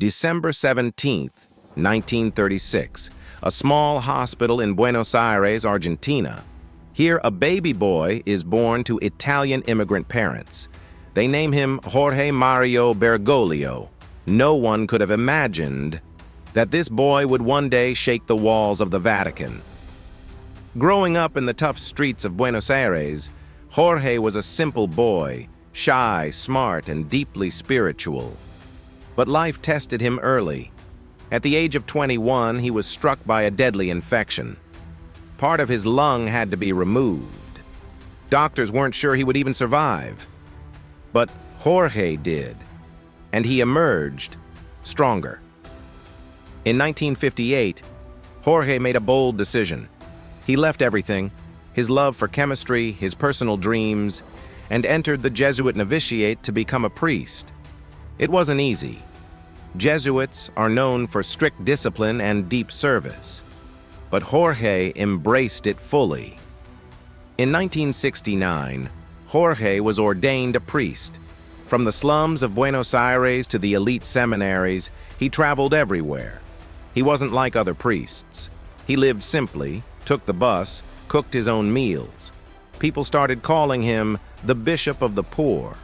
December 17, 1936, a small hospital in Buenos Aires, Argentina. Here, a baby boy is born to Italian immigrant parents. They name him Jorge Mario Bergoglio. No one could have imagined that this boy would one day shake the walls of the Vatican. Growing up in the tough streets of Buenos Aires, Jorge was a simple boy, shy, smart, and deeply spiritual. But life tested him early. At the age of 21, he was struck by a deadly infection. Part of his lung had to be removed. Doctors weren't sure he would even survive. But Jorge did, and he emerged stronger. In 1958, Jorge made a bold decision. He left everything, his love for chemistry, his personal dreams, and entered the Jesuit novitiate to become a priest. It wasn't easy. Jesuits are known for strict discipline and deep service, but Jorge embraced it fully. In 1969, Jorge was ordained a priest. From the slums of Buenos Aires to the elite seminaries, he traveled everywhere. He wasn't like other priests. He lived simply, took the bus, cooked his own meals. People started calling him the Bishop of the Poor.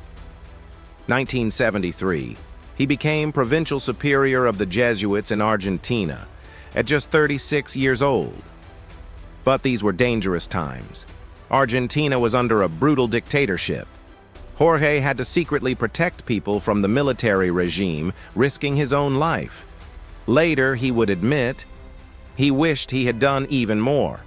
1973, he became provincial superior of the Jesuits in Argentina at just 36 years old. But these were dangerous times. Argentina was under a brutal dictatorship. Jorge had to secretly protect people from the military regime, risking his own life. Later, he would admit he wished he had done even more.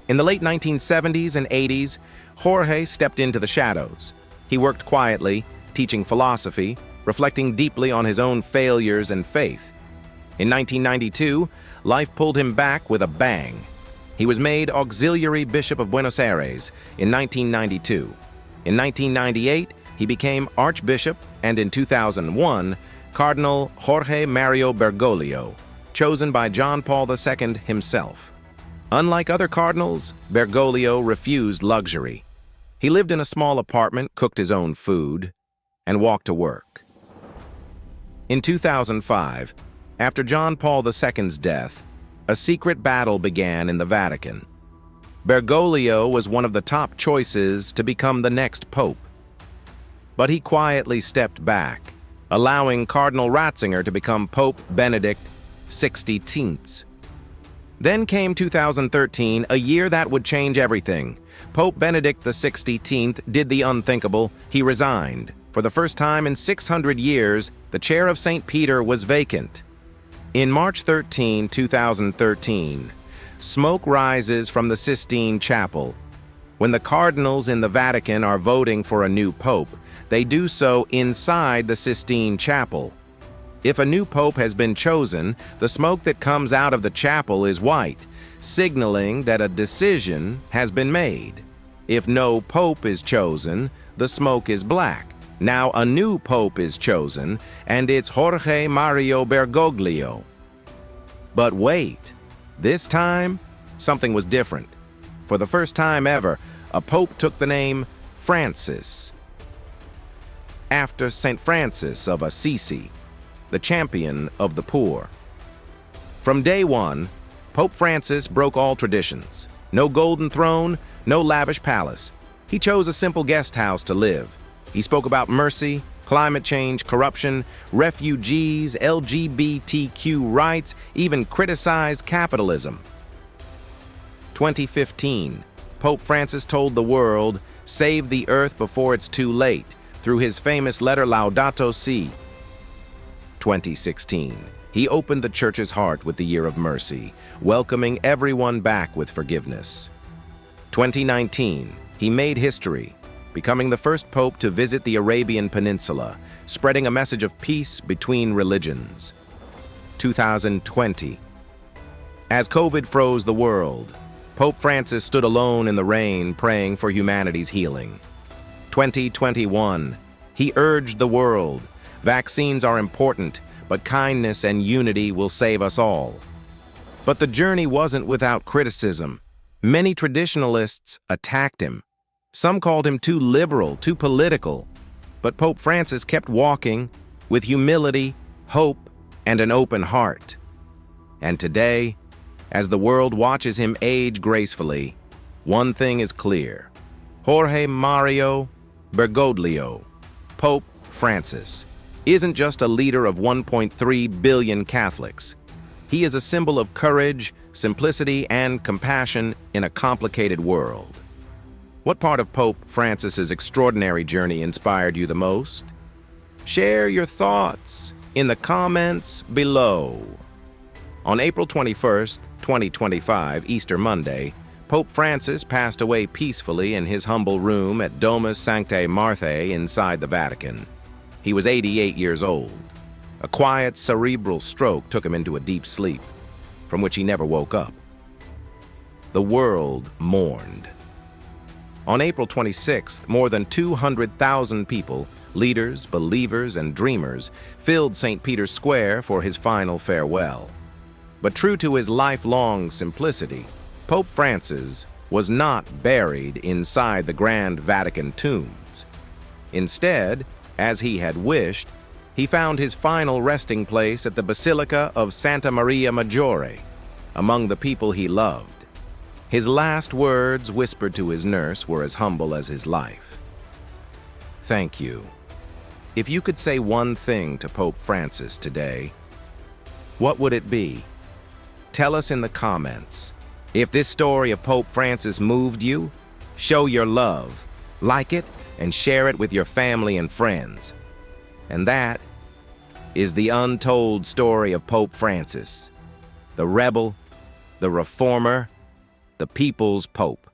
In the late 1970s and 80s, Jorge stepped into the shadows. He worked quietly, teaching philosophy, reflecting deeply on his own failures and faith. In 1992, life pulled him back with a bang. He was made Auxiliary Bishop of Buenos Aires in 1992. In 1998, he became Archbishop, and in 2001, Cardinal Jorge Mario Bergoglio, chosen by John Paul II himself. Unlike other cardinals, Bergoglio refused luxury. He lived in a small apartment, cooked his own food, and walked to work. In 2005, after John Paul II's death, a secret battle began in the Vatican. Bergoglio was one of the top choices to become the next pope. But he quietly stepped back, allowing Cardinal Ratzinger to become Pope Benedict XVI. Then came 2013, a year that would change everything. Pope Benedict XVI did the unthinkable. He resigned. For the first time in 600 years, the chair of St. Peter was vacant. In March 13, 2013, smoke rises from the Sistine Chapel. When the cardinals in the Vatican are voting for a new pope, they do so inside the Sistine Chapel. If a new pope has been chosen, the smoke that comes out of the chapel is white, signaling that a decision has been made. If no pope is chosen, the smoke is black. Now a new pope is chosen, and it's Jorge Mario Bergoglio. But wait, this time, something was different. For the first time ever, a pope took the name Francis, after St. Francis of Assisi, the champion of the poor. From day one, Pope Francis broke all traditions. No golden throne, no lavish palace. He chose a simple guest house to live. He spoke about mercy, climate change, corruption, refugees, LGBTQ rights, even criticized capitalism. 2015, Pope Francis told the world, "Save the earth before it's too late," through his famous letter Laudato Si. 2016, he opened the Church's heart with the Year of Mercy, welcoming everyone back with forgiveness. 2019, he made history, becoming the first pope to visit the Arabian Peninsula, spreading a message of peace between religions. 2020, as COVID froze the world, Pope Francis stood alone in the rain, praying for humanity's healing. 2021, he urged the world, vaccines are important, but kindness and unity will save us all. But the journey wasn't without criticism. Many traditionalists attacked him. Some called him too liberal, too political. But Pope Francis kept walking with humility, hope, and an open heart. And today, as the world watches him age gracefully, one thing is clear. Jorge Mario Bergoglio, Pope Francis, isn't just a leader of 1.3 billion Catholics. He is a symbol of courage, simplicity, and compassion in a complicated world. What part of Pope Francis's extraordinary journey inspired you the most? Share your thoughts in the comments below. On April 21st, 2025, Easter Monday, Pope Francis passed away peacefully in his humble room at Domus Sanctae Marthae inside the Vatican. He was 88 years old. A quiet cerebral stroke took him into a deep sleep, from which he never woke up. The world mourned. On April 26th, more than 200,000 people, leaders, believers, and dreamers, filled St. Peter's Square for his final farewell. But true to his lifelong simplicity, Pope Francis was not buried inside the grand Vatican tombs. Instead, as he had wished, he found his final resting place at the Basilica of Santa Maria Maggiore, among the people he loved. His last words whispered to his nurse were as humble as his life. Thank you. If you could say one thing to Pope Francis today, what would it be? Tell us in the comments. If this story of Pope Francis moved you, show your love, like it, and share it with your family and friends. And that is the untold story of Pope Francis, the rebel, the reformer, the people's Pope.